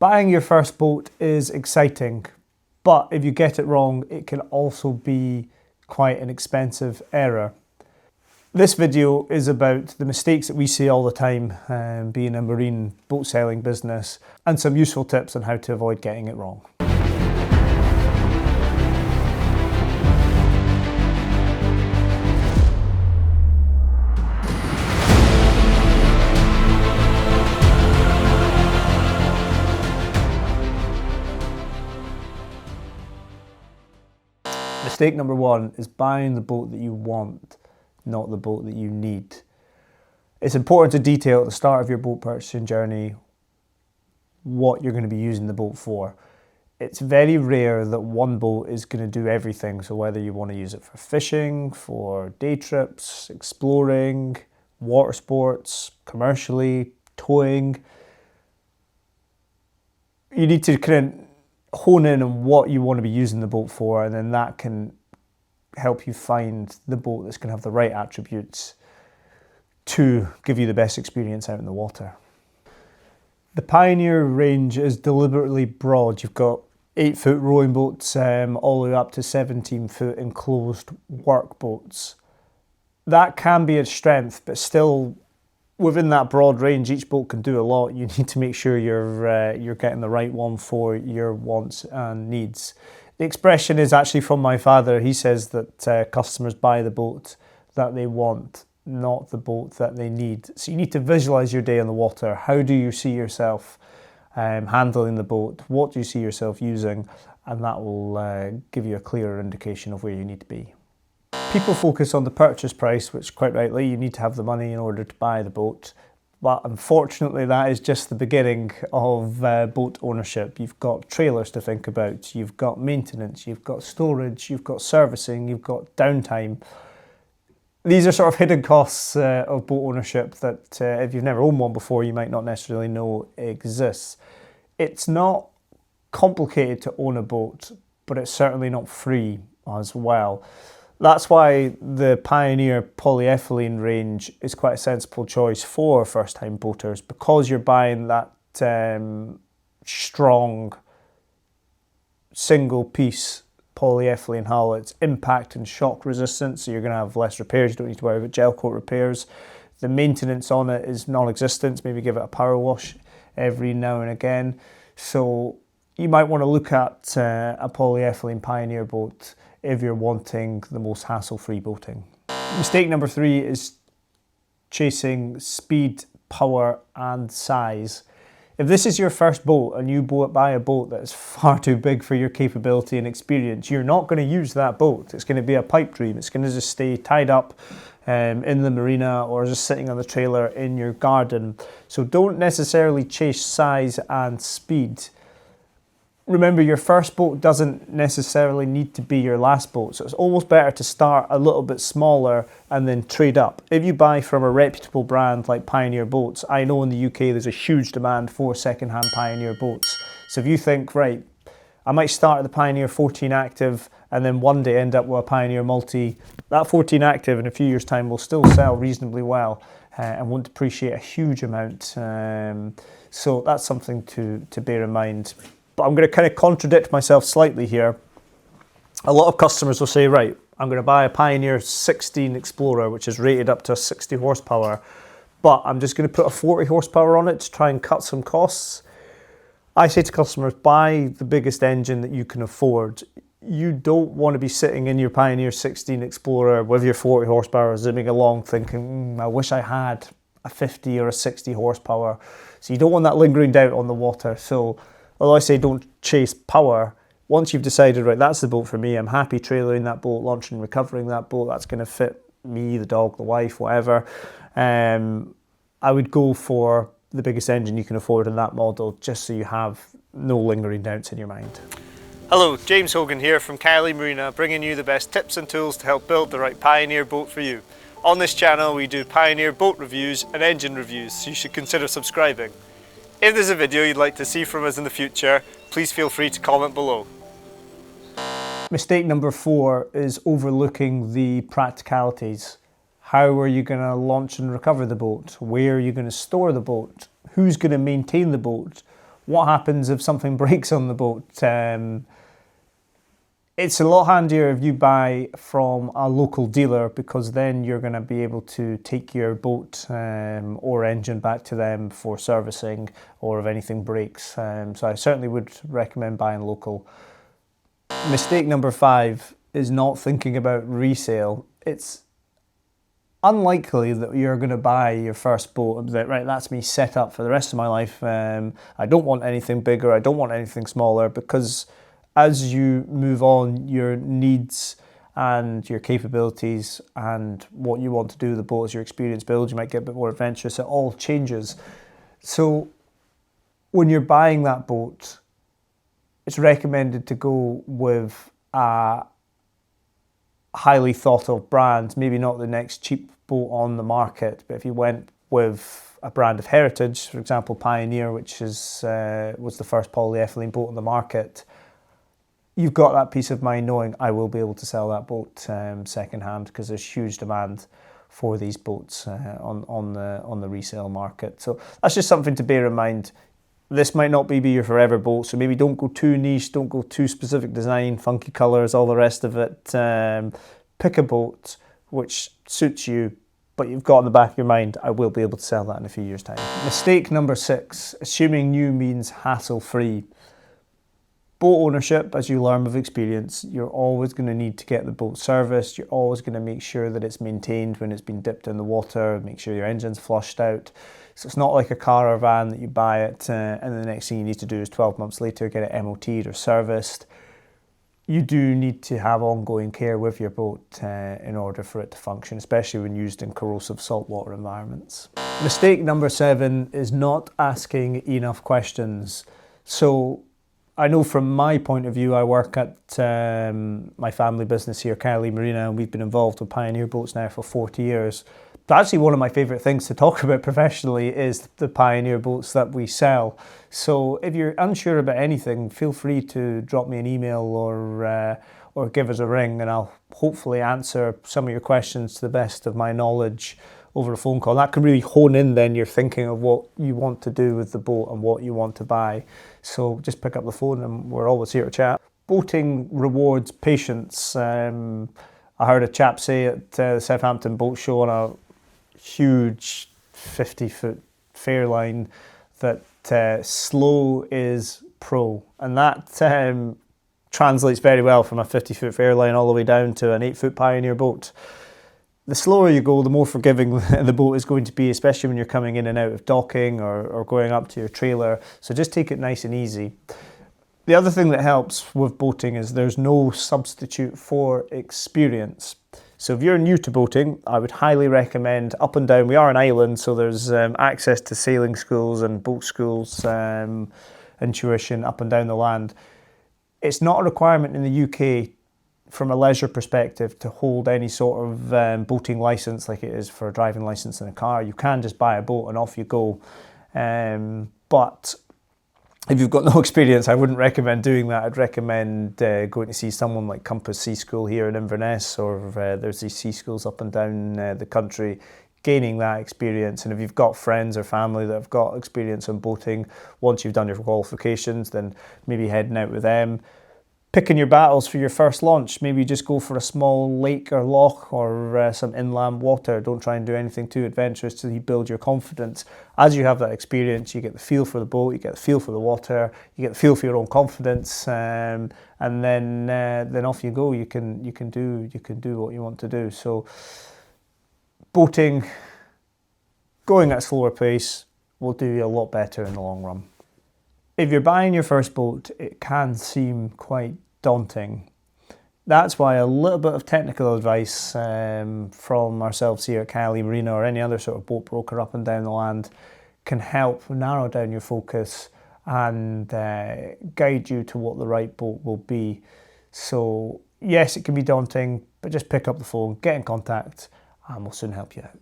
Buying your first boat is exciting, but if you get it wrong, it can also be quite an expensive error. This video is about the mistakes that we see all the time, being a marine boat selling business, and some useful tips on how to avoid getting it wrong. Mistake number one is buying the boat that you want, not the boat that you need. It's important to detail at the start of your boat purchasing journey what you're going to be using the boat for. It's very rare that one boat is going to do everything. So whether you want to use it for fishing, for day trips, exploring, water sports, commercially, towing, you need to kind of hone in on what you want to be using the boat for, and then that can help you find the boat that's going to have the right attributes to give you the best experience out in the water. The Pioneer range is deliberately broad. You've got 8-foot rowing boats all the way up to 17-foot enclosed work boats. That can be a strength, but still within that broad range, each boat can do a lot. You need to make sure you're getting the right one for your wants and needs. The expression is actually from my father. He says that customers buy the boat that they want, not the boat that they need. So you need to visualize your day on the water. How do you see yourself handling the boat? What do you see yourself using? And that will give you a clearer indication of where you need to be. People focus on the purchase price, which quite rightly, you need to have the money in order to buy the boat. But unfortunately, that is just the beginning of boat ownership. You've got trailers to think about, you've got maintenance, you've got storage, you've got servicing, you've got downtime. These are sort of hidden costs of boat ownership that if you've never owned one before, you might not necessarily know exists. It's not complicated to own a boat, but it's certainly not free as well. That's why the Pioneer polyethylene range is quite a sensible choice for first-time boaters, because you're buying that strong single-piece polyethylene hull. It's impact and shock resistant, so you're going to have less repairs. You don't need to worry about gel coat repairs. The maintenance on it is non-existent. Maybe give it a power wash every now and again. So you might want to look at a polyethylene Pioneer boat if you're wanting the most hassle-free boating. Mistake number 3 is chasing speed, power and size. If this is your first boat and you buy a boat that is far too big for your capability and experience, you're not going to use that boat. It's going to be a pipe dream. It's going to just stay tied up in the marina or just sitting on the trailer in your garden. So don't necessarily chase size and speed. Remember, your first boat doesn't necessarily need to be your last boat, so it's almost better to start a little bit smaller and then trade up. If you buy from a reputable brand like Pioneer Boats, I know in the UK there's a huge demand for second-hand Pioneer boats. So if you think, right, I might start at the Pioneer 14 Active and then one day end up with a Pioneer Multi, that 14 Active in a few years' time will still sell reasonably well and won't depreciate a huge amount. So that's something to bear in mind. But I'm going to kind of contradict myself slightly here. A lot of customers will say, right, I'm going to buy a Pioneer 16 Explorer, which is rated up to 60 horsepower, but I'm just going to put a 40 horsepower on it to try and cut some costs. I say to customers, buy the biggest engine that you can afford. You don't want to be sitting in your Pioneer 16 Explorer with your 40 horsepower zooming along thinking, I wish I had a 50 or a 60 horsepower. So you don't want that lingering doubt on the water. So although I say don't chase power, once you've decided, right, that's the boat for me, I'm happy trailering that boat, launching and recovering that boat, that's going to fit me, the dog, the wife, whatever, I would go for the biggest engine you can afford in that model, just so you have no lingering doubts in your mind. Hello, James Hogan here from Caley Marina, bringing you the best tips and tools to help build the right Pioneer boat for you. On this channel we do Pioneer boat reviews and engine reviews, so you should consider subscribing. If there's a video you'd like to see from us in the future, please feel free to comment below. Mistake number 4 is overlooking the practicalities. How are you going to launch and recover the boat? Where are you going to store the boat? Who's going to maintain the boat? What happens if something breaks on the boat? It's a lot handier if you buy from a local dealer, because then you're going to be able to take your boat or engine back to them for servicing, or if anything breaks. So I certainly would recommend buying local. Mistake number 5 is not thinking about resale. It's unlikely that you're going to buy your first boat that, right, that's me set up for the rest of my life. I don't want anything bigger, I don't want anything smaller, because as you move on, your needs and your capabilities and what you want to do with the boat, as your experience builds, you might get a bit more adventurous. It all changes. So when you're buying that boat, it's recommended to go with a highly thought of brand, maybe not the next cheap boat on the market, but if you went with a brand of heritage, for example, Pioneer, which was the first polyethylene boat on the market, you've got that peace of mind knowing I will be able to sell that boat second hand, because there's huge demand for these boats on the resale market. So that's just something to bear in mind. This might not be your forever boat, so maybe don't go too niche, don't go too specific design, funky colours, all the rest of it. Pick a boat which suits you, but you've got in the back of your mind, I will be able to sell that in a few years' time. Mistake number 6, assuming new means hassle-free. Boat ownership, as you learn with experience, you're always going to need to get the boat serviced. You're always going to make sure that it's maintained when it's been dipped in the water, make sure your engine's flushed out. So it's not like a car or van that you buy it and the next thing you need to do is 12 months later get it MOT'd or serviced. You do need to have ongoing care with your boat in order for it to function, especially when used in corrosive saltwater environments. Mistake number 7 is not asking enough questions. So I know from my point of view, I work at my family business here, Caley Marina, and we've been involved with Pioneer boats now for 40 years. But actually, one of my favourite things to talk about professionally is the Pioneer boats that we sell. So if you're unsure about anything, feel free to drop me an email or give us a ring, and I'll hopefully answer some of your questions to the best of my knowledge over a phone call. That can really hone in then your thinking of what you want to do with the boat and what you want to buy. So just pick up the phone and we're always here to chat. Boating rewards patience. I heard a chap say at the Southampton Boat Show on a huge 50-foot Fairline that slow is pro. And that translates very well from a 50-foot Fairline all the way down to an 8-foot Pioneer boat. The slower you go, the more forgiving the boat is going to be, especially when you're coming in and out of docking or going up to your trailer. So just take it nice and easy. The other thing that helps with boating is there's no substitute for experience. So if you're new to boating, I would highly recommend up and down. We are an island, so there's access to sailing schools and boat schools and tuition up and down the land. It's not a requirement in the UK from a leisure perspective to hold any sort of boating license like it is for a driving license in a car. You can just buy a boat and off you go. But if you've got no experience, I wouldn't recommend doing that. I'd recommend going to see someone like Compass Sea School here in Inverness, or there's these sea schools up and down the country, gaining that experience. And if you've got friends or family that have got experience on boating, once you've done your qualifications, then maybe heading out with them. Picking your battles for your first launch. Maybe just go for a small lake or loch or some inland water. Don't try and do anything too adventurous till you build your confidence. As you have that experience, you get the feel for the boat, you get the feel for the water, you get the feel for your own confidence, and then off you go. You can do what you want to do. So boating, going at a slower pace, will do you a lot better in the long run. If you're buying your first boat, it can seem quite daunting. That's why a little bit of technical advice from ourselves here at Caley Marina or any other sort of boat broker up and down the land can help narrow down your focus and guide you to what the right boat will be. So yes, it can be daunting, but just pick up the phone, get in contact, and we'll soon help you out.